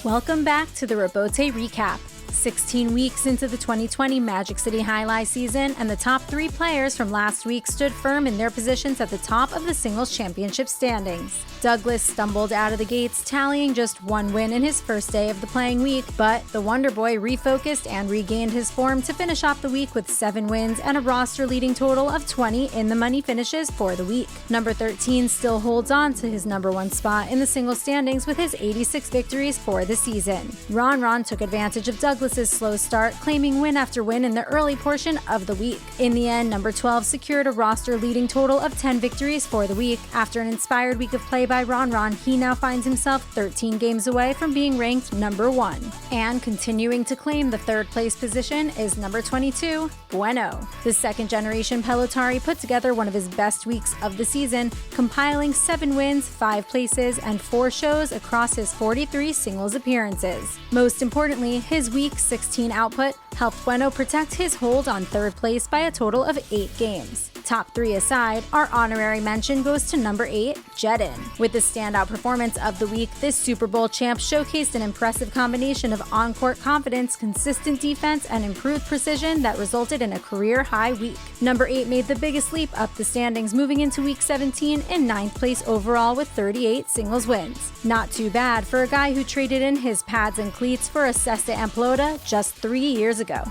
Welcome back to the Rebote Recap. 16 weeks into the 2020 Magic City Jai-Alai season, and the top 3 players from last week stood firm in their positions at the top of the singles championship standings. Douglas stumbled out of the gates, tallying just 1 win in his first day of the playing week, but the Wonder Boy refocused and regained his form to finish off the week with 7 wins and a roster-leading total of 20 in-the-money finishes for the week. Number 13 still holds on to his number 1 spot in the singles standings with his 86 victories for the season. RonRon took advantage of Douglas's slow start, claiming win after win in the early portion of the week. In the end, number 12 secured a roster-leading total of 10 victories for the week. After an inspired week of play by RonRon, he now finds himself 13 games away from being ranked number 1. And continuing to claim the 3rd place position is number 22, Bueno. The 2nd generation Pelotari put together one of his best weeks of the season, compiling 7 wins, 5 places, and 4 shows across his 43 singles appearances. Most importantly, his week 16 output helped Bueno protect his hold on 3rd place by a total of 8 games. Top 3 aside, our honorary mention goes to number 8, Jedin. With the standout performance of the week, this Super Bowl champ showcased an impressive combination of on-court confidence, consistent defense, and improved precision that resulted in a career-high week. Number 8 made the biggest leap up the standings, moving into week 17 in 9th place overall with 38 singles wins. Not too bad for a guy who traded in his pads and cleats for a Cesta and Pelota just 3 years ago.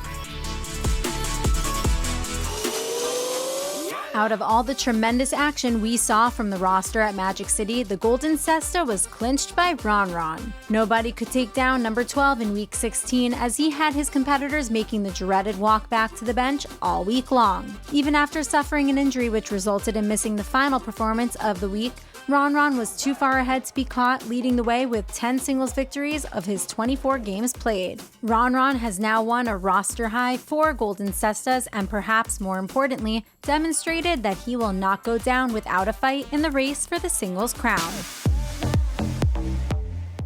Out of all the tremendous action we saw from the roster at Magic City, the Golden Cesta was clinched by RonRon. Nobody could take down number 12 in week 16 as he had his competitors making the dreaded walk back to the bench all week long. Even after suffering an injury which resulted in missing the final performance of the week, RonRon was too far ahead to be caught, leading the way with 10 singles victories of his 24 games played. RonRon has now won a roster-high 4 Golden Cestas and, perhaps more importantly, demonstrated that he will not go down without a fight in the race for the singles crown.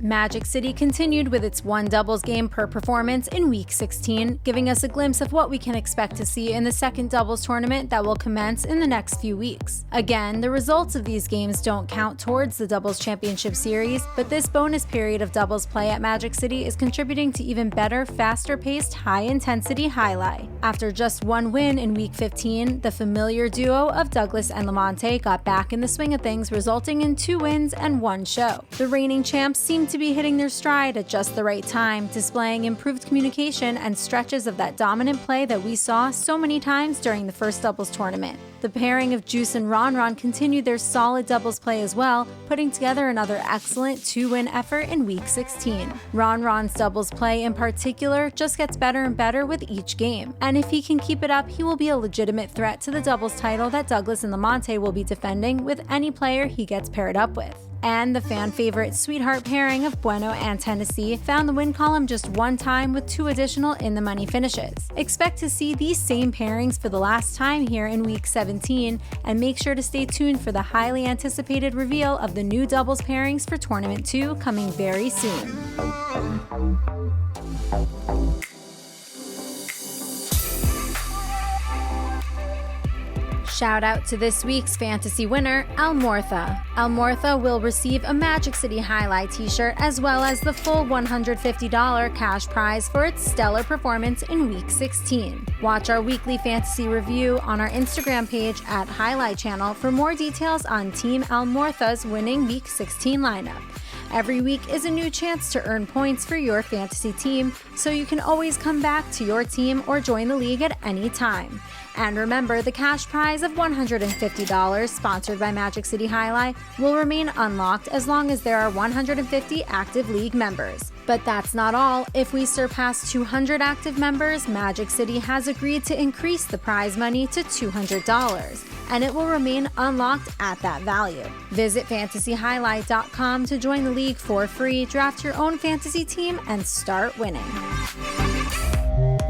Magic City continued with its 1 doubles game per performance in week 16, giving us a glimpse of what we can expect to see in the 2nd doubles tournament that will commence in the next few weeks. Again, the results of these games don't count towards the doubles championship series, but this bonus period of doubles play at Magic City is contributing to even better, faster-paced, high-intensity Jai-Alai. After just 1 win in week 15, the familiar duo of Douglas and Lamonte got back in the swing of things, resulting in 2 wins and 1 show. The reigning champs seemed to be hitting their stride at just the right time, displaying improved communication and stretches of that dominant play that we saw so many times during the first doubles tournament. The pairing of Juice and RonRon continued their solid doubles play as well, putting together another excellent 2-win effort in week 16. RonRon's doubles play in particular just gets better and better with each game, and if he can keep it up, he will be a legitimate threat to the doubles title that Douglas and Lamonte will be defending with any player he gets paired up with. And the fan-favorite sweetheart pairing of Bueno and Tennessee found the win column just 1 time with 2 additional in-the-money finishes. Expect to see these same pairings for the last time here in week 17, and make sure to stay tuned for the highly anticipated reveal of the new doubles pairings for Tournament 2 coming very soon. Shout out to this week's fantasy winner, Almortha. Almortha will receive a Magic City Jai-Alai t-shirt as well as the full $150 cash prize for its stellar performance in week 16. Watch our weekly fantasy review on our Instagram page at Jai-Alai Channel for more details on Team Almortha's winning week 16 lineup. Every week is a new chance to earn points for your fantasy team, so you can always come back to your team or join the league at any time. And remember, the cash prize of $150, sponsored by Magic City Jai-Alai, will remain unlocked as long as there are 150 active league members. But that's not all. If we surpass 200 active members, Magic City has agreed to increase the prize money to $200, and it will remain unlocked at that value. Visit fantasyjai-alai.com to join the league for free, draft your own fantasy team, and start winning.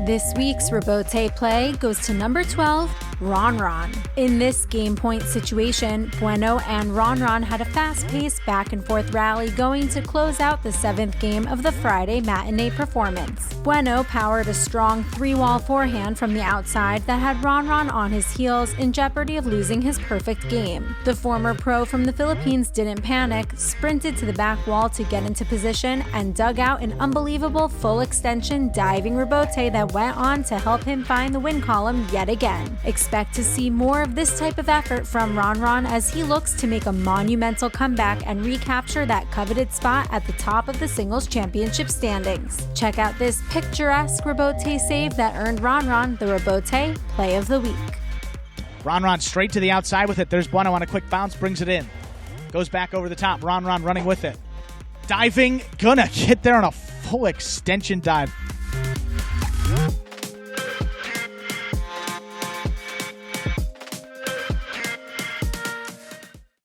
This week's Rebote play goes to number 12, RonRon. In this game point situation, Bueno and RonRon had a fast-paced back-and-forth rally going to close out the 7th game of the Friday matinee performance. Bueno powered a strong 3-wall forehand from the outside that had RonRon on his heels in jeopardy of losing his perfect game. The former pro from the Philippines didn't panic, sprinted to the back wall to get into position, and dug out an unbelievable full extension diving rebote that went on to help him find the win column yet again. Expect to see more of this type of effort from RonRon as he looks to make a monumental comeback and recapture that coveted spot at the top of the singles championship standings. Check out this picturesque rebote save that earned RonRon the Rebote Play of the Week. RonRon straight to the outside with it. There's Bueno on a quick bounce, brings it in. Goes back over the top. RonRon running with it. Diving, gonna hit there on a full extension dive.